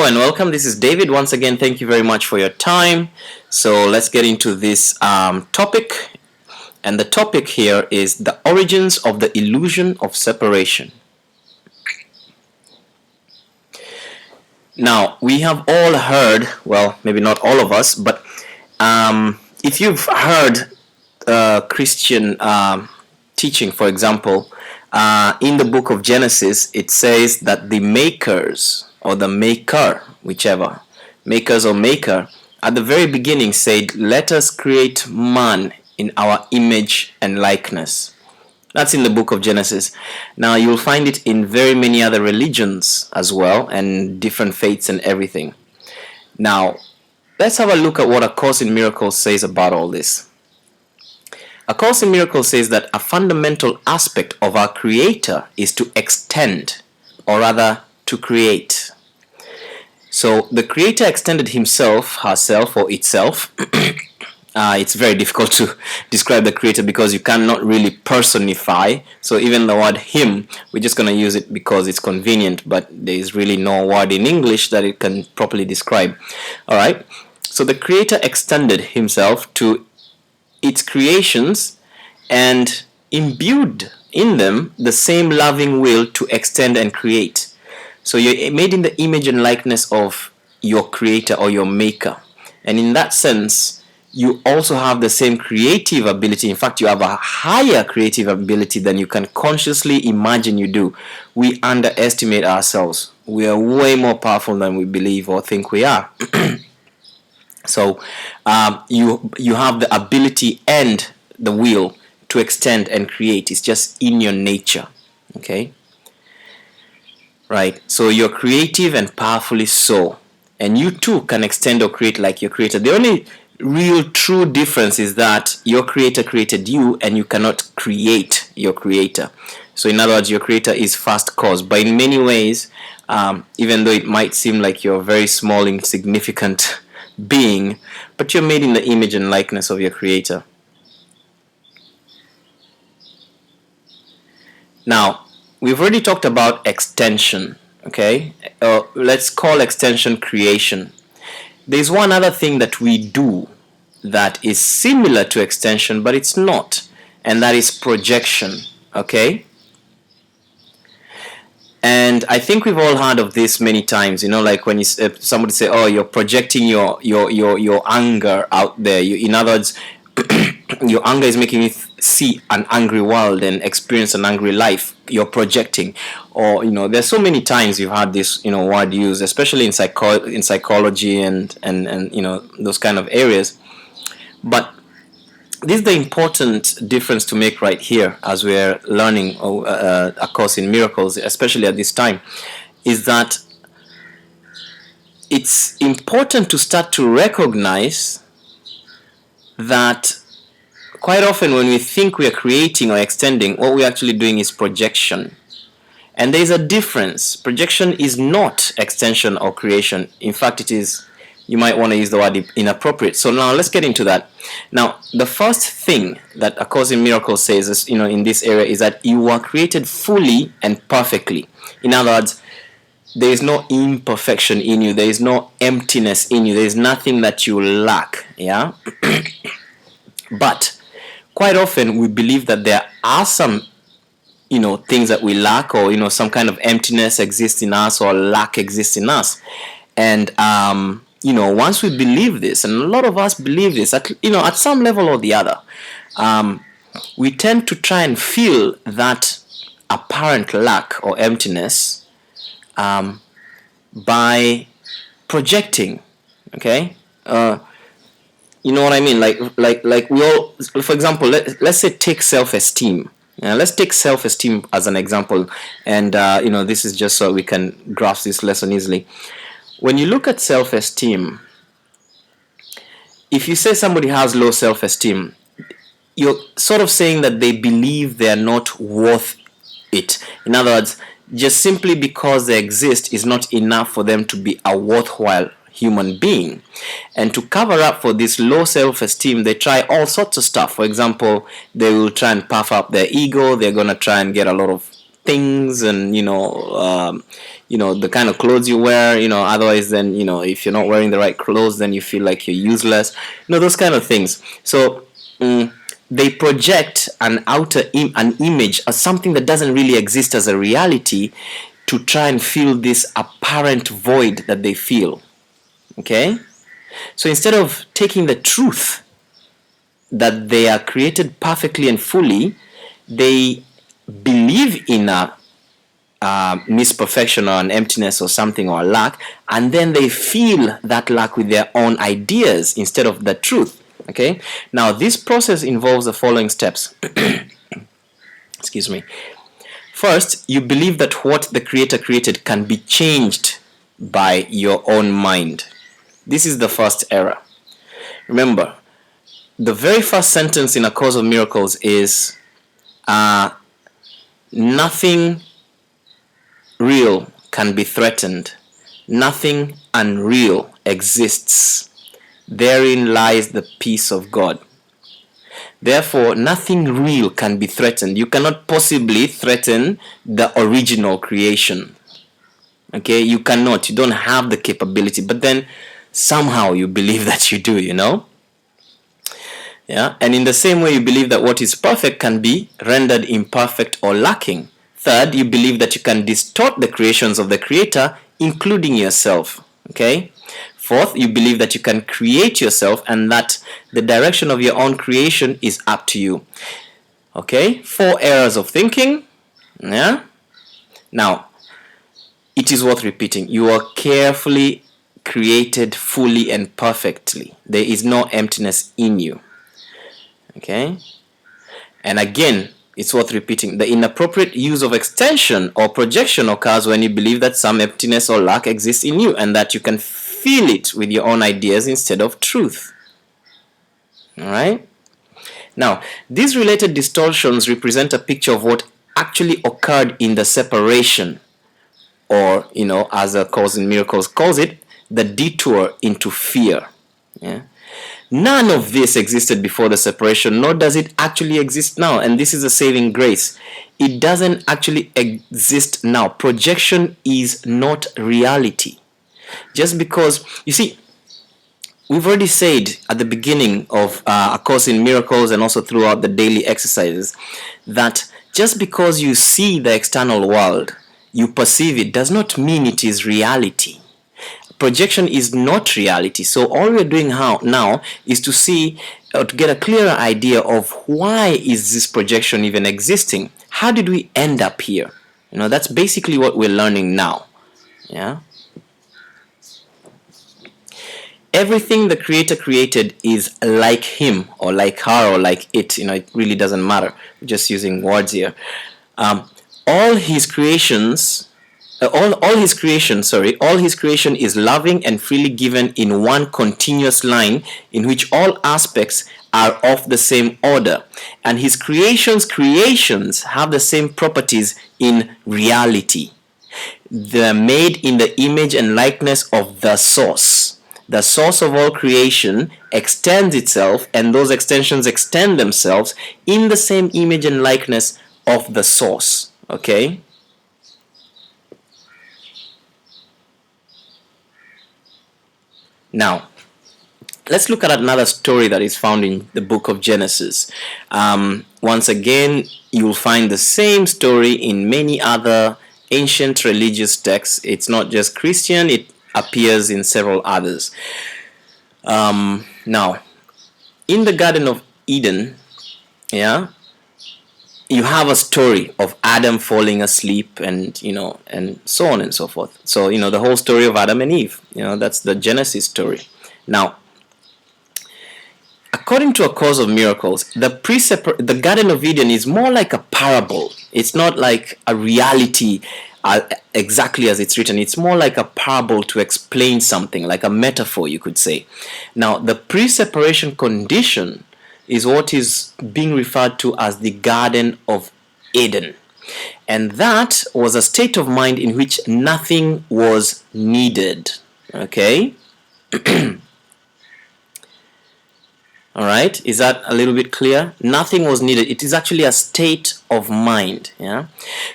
Hello and welcome. This is David. Once again, thank you very much for your time. So let's get into this topic. And the topic here is the origins of the illusion of separation. Now, we have all heard, well, maybe not all of us, but if you've heard Christian teaching, for example, in the book of Genesis, it says that the makers or the maker, whichever, makers or maker, at the very beginning said, let us create man in our image and likeness. That's in the book of Genesis. Now you'll find it in very many other religions as well, and different faiths and everything. Now, let's have a look at what A Course in Miracles says about all this. A Course in Miracles says that a fundamental aspect of our Creator is to extend, or rather to create. So the Creator extended himself, herself, or itself. It's very difficult to describe the Creator because you cannot really personify. So even the word him, we're just going to use it because it's convenient, but there is really no word in English that it can properly describe. Alright, so the Creator extended himself to its creations and imbued in them the same loving will to extend and create. So you're made in the image and likeness of your Creator or your Maker. And in that sense, you also have the same creative ability. In fact, you have a higher creative ability than you can consciously imagine you do. We underestimate ourselves. We are way more powerful than we believe or think we are. So you have the ability and the will to extend and create. It's just in your nature. Okay? Right? So you're creative and powerfully so. And you too can extend or create like your Creator. The only real true difference is that your Creator created you and you cannot create your Creator. So in other words, your Creator is first cause. But in many ways, even though it might seem like you're a very small, insignificant being, but you're made in the image and likeness of your Creator. Now, we've already talked about extension, okay? Let's call extension creation. There's one other thing that we do that is similar to extension, but it's not, and that is projection, okay? And I think we've all heard of this many times, you know, like when somebody say, oh, you're projecting your anger out there. In other words, your anger is making me see an angry world and experience an angry life. You're projecting. Or, you know, there's so many times you've had this, you know, word used, especially in psychology and you know, those kind of areas. But this is the important difference to make right here as we're learning A Course in Miracles, especially at this time, is that it's important to start to recognize that quite often when we think we are creating or extending, what we're actually doing is projection. And there is a difference. Projection is not extension or creation. In fact, it is, you might want to use the word inappropriate. So now let's get into that. Now, the first thing that A Course in Miracles says is, you know, in this area is that you were created fully and perfectly. In other words, there is no imperfection in you. There is no emptiness in you. There is nothing that you lack. Yeah? But quite often we believe that there are some, you know, things that we lack, or, you know, some kind of emptiness exists in us or lack exists in us. And you know, once we believe this, and a lot of us believe this, at, you know, at some level or the other, we tend to try and fill that apparent lack or emptiness by projecting. Okay, you know what I mean? Like we all, for example, let's say take self-esteem. Let's take self-esteem as an example, and you know, this is just so we can grasp this lesson easily. When you look at self-esteem, if you say somebody has low self-esteem, you're sort of saying that they believe they are not worth it. In other words, just simply because they exist is not enough for them to be a worthwhile human being. And to cover up for this low self-esteem, they try all sorts of stuff. For example, they will try and puff up their ego. They're going to try and get a lot of things and the kind of clothes you wear. Otherwise, then if you're not wearing the right clothes, then you feel like you're useless. Those kind of things. So they project an image as something that doesn't really exist as a reality, to try and fill this apparent void that they feel. Okay, so instead of taking the truth that they are created perfectly and fully, they believe in a misperfection or an emptiness or something or a lack, and then they feel that lack with their own ideas instead of the truth. Okay, now this process involves the following steps. Excuse me. First, you believe that what the Creator created can be changed by your own mind. This is the first error. Remember, the very first sentence in A Course of Miracles is nothing real can be threatened. Nothing unreal exists. Therein lies the peace of God. Therefore, nothing real can be threatened. You cannot possibly threaten the original creation. Okay, you cannot. You don't have the capability. But then somehow you believe that you do, Yeah, and in the same way, you believe that what is perfect can be rendered imperfect or lacking. Third, you believe that you can distort the creations of the Creator, including yourself. Okay. Fourth, you believe that you can create yourself and that the direction of your own creation is up to you. Okay, 4 errors of thinking. Yeah. Now, it is worth repeating. You are carefully created fully and perfectly. There is no emptiness in you. Okay. And again, it's worth repeating. The inappropriate use of extension or projection occurs when you believe that some emptiness or lack exists in you and that you can feel it with your own ideas instead of truth. Alright? Now, these related distortions represent a picture of what actually occurred in the separation, or, as A Course in Miracles calls it, the detour into fear. Yeah? None of this existed before the separation, nor does it actually exist now. And this is a saving grace. It doesn't actually exist now. Projection is not reality. Just because, you see, we've already said at the beginning of A Course in Miracles and also throughout the daily exercises that just because you see the external world, you perceive it, does not mean it is reality. Projection is not reality. So all we're doing now is to see or to get a clearer idea of why is this projection even existing? How did we end up here? That's basically what we're learning now. Yeah. Everything the Creator created is like him or like her or like it. It really doesn't matter. We're just using words here. All his creation is loving and freely given in one continuous line in which all aspects are of the same order, and his creations have the same properties in reality. They're made in the image and likeness of the source. The source of all creation extends itself, and those extensions extend themselves in the same image and likeness of the source. Okay? Now, let's look at another story that is found in the book of Genesis. Once again, you'll find the same story in many other ancient religious texts. It's not just Christian, it appears in several others. Now, in the Garden of Eden, yeah, you have a story of Adam falling asleep and and so on and so forth. So the whole story of Adam and Eve, that's the Genesis story. Now, according to A Course of Miracles, the Garden of Eden is more like a parable. It's not like a reality exactly as it's written. It's more like a parable to explain something, like a metaphor, you could say. Now, the pre-separation condition is what is being referred to as the Garden of Eden. And that was a state of mind in which nothing was needed. Okay? All right, is that a little bit clear? Nothing was needed. It is actually a state of mind. Yeah,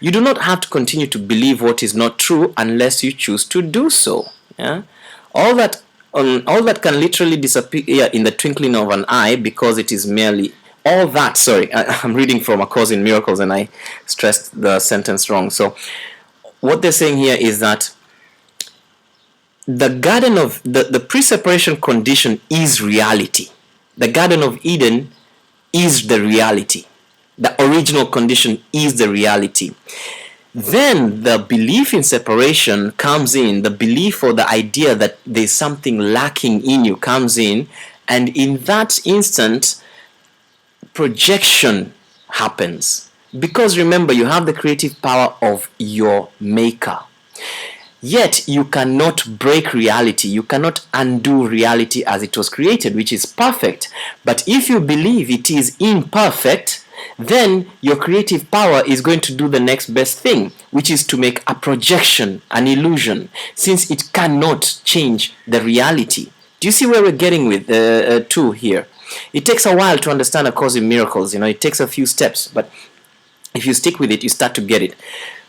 you do not have to continue to believe what is not true unless you choose to do so. Yeah, all that all that can literally disappear in the twinkling of an eye, because it is merely all that. Sorry, I'm reading from A Course in Miracles and I stressed the sentence wrong. So what they're saying here is that the garden of the pre-separation condition is reality. The Garden of Eden is the reality. The original condition is the reality. Then the belief in separation comes in, the belief or the idea that there's something lacking in you comes in, and in that instant, projection happens. Because remember, you have the creative power of your maker. Yet you cannot break reality. You cannot undo reality as it was created, which is perfect. But if you believe it is imperfect, then your creative power is going to do the next best thing, which is to make a projection, an illusion, since it cannot change the reality. Do you see where we're getting with to here? It takes a while to understand A Course in Miracles. It takes a few steps, but if you stick with it, you start to get it.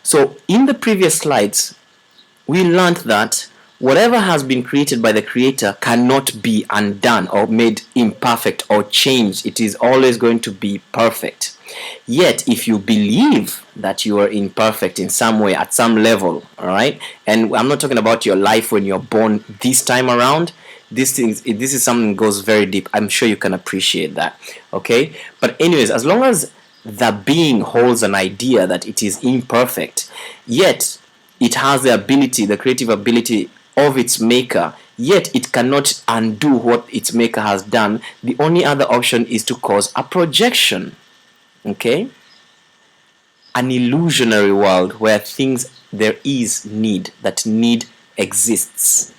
So in the previous slides, we learned that whatever has been created by the Creator cannot be undone or made imperfect or changed. It is always going to be perfect. Yet, if you believe that you are imperfect in some way, at some level, all right, and I'm not talking about your life when you're born this time around, this is something that goes very deep. I'm sure you can appreciate that, okay? But anyways, as long as the being holds an idea that it is imperfect, yet it has the ability, the creative ability of its maker, yet it cannot undo what its maker has done, the only other option is to cause a projection. Okay? An illusionary world where there is need, that need exists.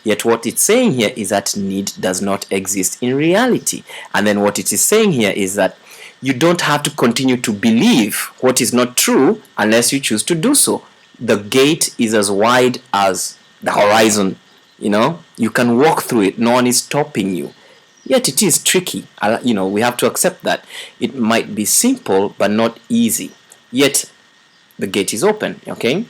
Yet what it's saying here is that need does not exist in reality. And then what it is saying here is that you don't have to continue to believe what is not true unless you choose to do so. The gate is as wide as the horizon. You can walk through it. No one is stopping you. Yet it is tricky. We have to accept that. It might be simple, but not easy. Yet the gate is open. Okay?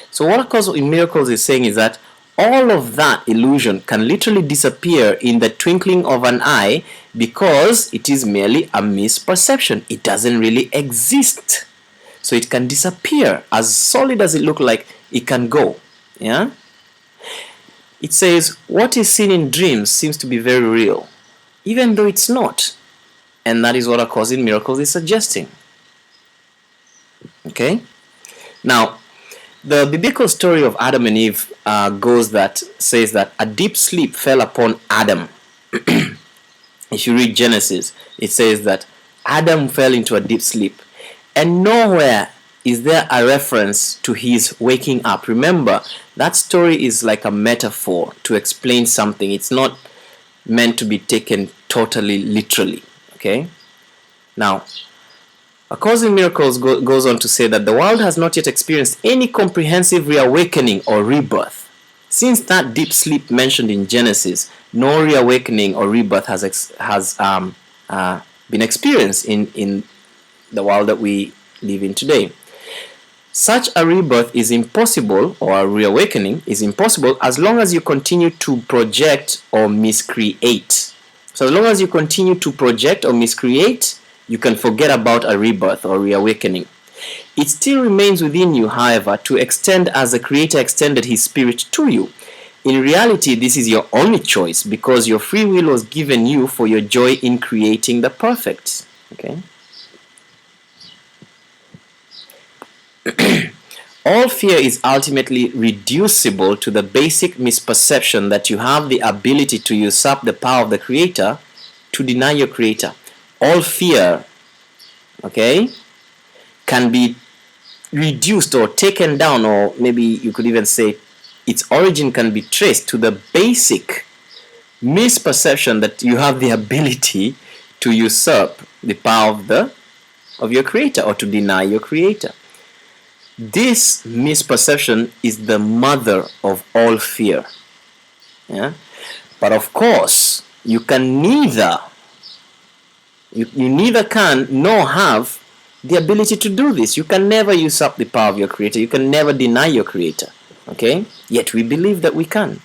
So what A Course in Miracles is saying is that all of that illusion can literally disappear in the twinkling of an eye, because it is merely a misperception. It doesn't really exist. So it can disappear. As solid as it looks like, it can go. Yeah? It says, what is seen in dreams seems to be very real, even though it's not. And that is what A Course in Miracles is suggesting. Okay? Now, the biblical story of Adam and Eve says that a deep sleep fell upon Adam. If you read Genesis, it says that Adam fell into a deep sleep. And nowhere is there a reference to his waking up. Remember, that story is like a metaphor to explain something. It's not meant to be taken totally literally. Okay? Now, A Course in Miracles goes on to say that the world has not yet experienced any comprehensive reawakening or rebirth. Since that deep sleep mentioned in Genesis, no reawakening or rebirth has been experienced in the world that we live in today. Such a rebirth is impossible, or a reawakening is impossible, as long as you continue to project or miscreate. So as long as you continue to project or miscreate, you can forget about a rebirth or reawakening. It still remains within you, however, to extend as the Creator extended His Spirit to you. In reality, this is your only choice, because your free will was given you for your joy in creating the perfect. Okay? All fear is ultimately reducible to the basic misperception that you have the ability to usurp the power of the Creator, to deny your Creator. All fear, okay, can be reduced or taken down, or maybe you could even say its origin can be traced to the basic misperception that you have the ability to usurp the power of your Creator, or to deny your Creator. This misperception is the mother of all fear. Yeah? But of course, You can neither, you neither can nor have the ability to do this. You can never usurp the power of your Creator. You can never deny your Creator. Okay? Yet we believe that we can.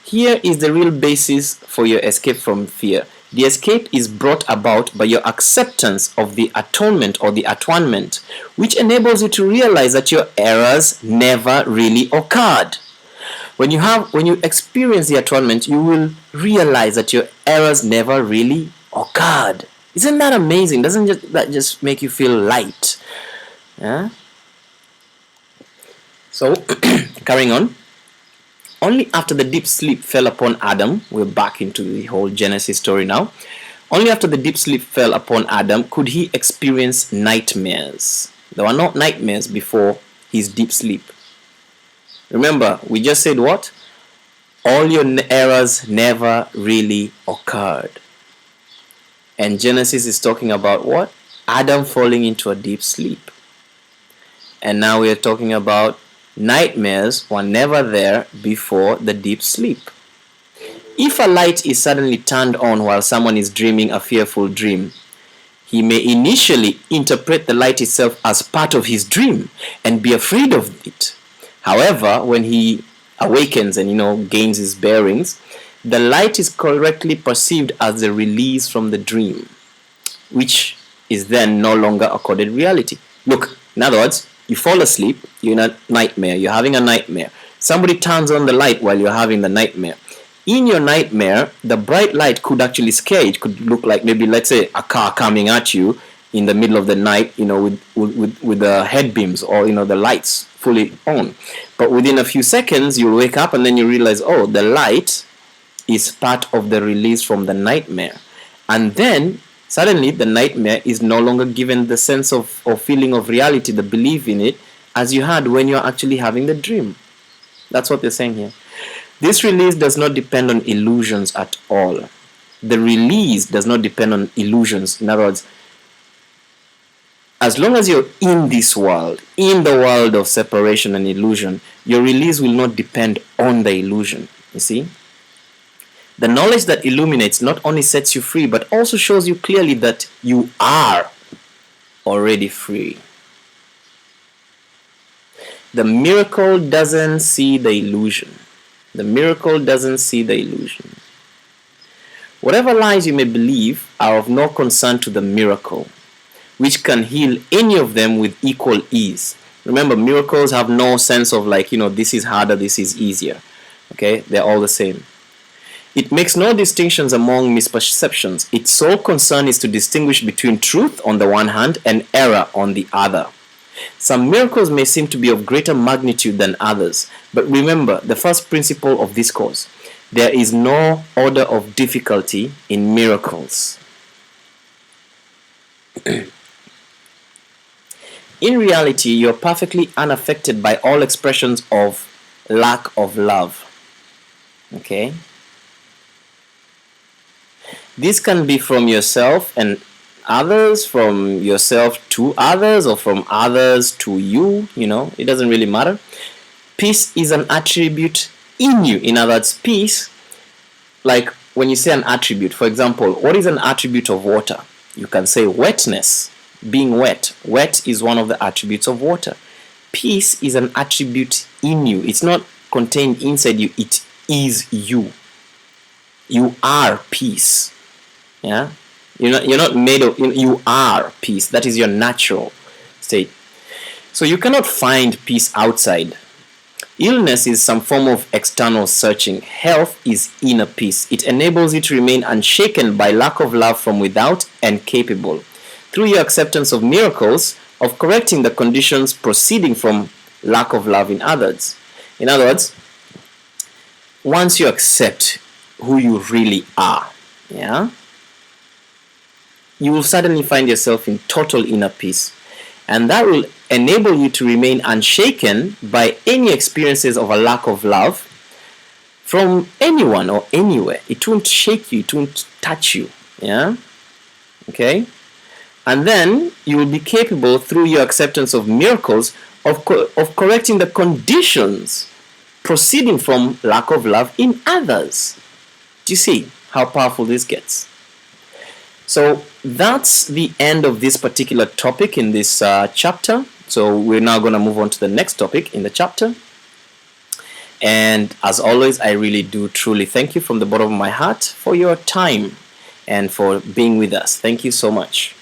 Here is the real basis for your escape from fear. The escape is brought about by your acceptance of the atonement or the atonement, which enables you to realize that your errors never really occurred. When you experience the atonement, you will realize that your errors never really occurred. Isn't that amazing? Doesn't that just make you feel light? Yeah? So, carrying on. Only after the deep sleep fell upon Adam, we're back into the whole Genesis story now. Only after the deep sleep fell upon Adam could he experience nightmares. There were not nightmares before his deep sleep. Remember, we just said what? All your errors never really occurred. And Genesis is talking about what? Adam falling into a deep sleep. And now we are talking about nightmares were never there before the deep sleep. If a light is suddenly turned on while someone is dreaming a fearful dream, he may initially interpret the light itself as part of his dream and be afraid of it. However, when he awakens and gains his bearings, the light is correctly perceived as the release from the dream, which is then no longer accorded reality. Look, in other words, you fall asleep, you're in a nightmare, you're having a nightmare. Somebody turns on the light while you're having the nightmare. In your nightmare, the bright light could actually scare. It could look like maybe, let's say, a car coming at you in the middle of the night, with the headbeams or, the lights fully on. But within a few seconds, you'll wake up and then you realize, oh, the light is part of the release from the nightmare. And then suddenly the nightmare is no longer given the sense of or feeling of reality, the belief in it, as you had when you're actually having the dream. That's what they're saying here. This release does not depend on illusions at all. The release does not depend on illusions. In other words, as long as you're in this world, in the world of separation and illusion, your release will not depend on the illusion. You see? The knowledge that illuminates not only sets you free, but also shows you clearly that you are already free. The miracle doesn't see the illusion. The miracle doesn't see the illusion. Whatever lies you may believe are of no concern to the miracle, which can heal any of them with equal ease. Remember, miracles have no sense of this is harder, this is easier. Okay, they're all the same. It makes no distinctions among misperceptions. Its sole concern is to distinguish between truth on the one hand and error on the other. Some miracles may seem to be of greater magnitude than others, but remember the first principle of this course. There is no order of difficulty in miracles. In reality, you're perfectly unaffected by all expressions of lack of love. Okay? This can be from yourself and others, from yourself to others, or from others to you. It doesn't really matter. Peace is an attribute in you. In other words, peace, like when you say an attribute, for example, what is an attribute of water? You can say wetness, being wet. Wet is one of the attributes of water. Peace is an attribute in you. It's not contained inside you, it is you. You are peace. Yeah? You're not made of, you are peace. That is your natural state. So you cannot find peace outside. Illness is some form of external searching. Health is inner peace. It enables you to remain unshaken by lack of love from without and capable, through your acceptance of miracles, of correcting the conditions proceeding from lack of love in others. In other words, once you accept who you really are, yeah, you will suddenly find yourself in total inner peace. And that will enable you to remain unshaken by any experiences of a lack of love from anyone or anywhere. It won't shake you, it won't touch you. Yeah? Okay? And then you will be capable, through your acceptance of miracles, of correcting the conditions proceeding from lack of love in others. Do you see how powerful this gets. So that's the end of this particular topic in this chapter. So we're now going to move on to the next topic in the chapter. And as always, I really do truly thank you from the bottom of my heart for your time and for being with us. Thank you so much.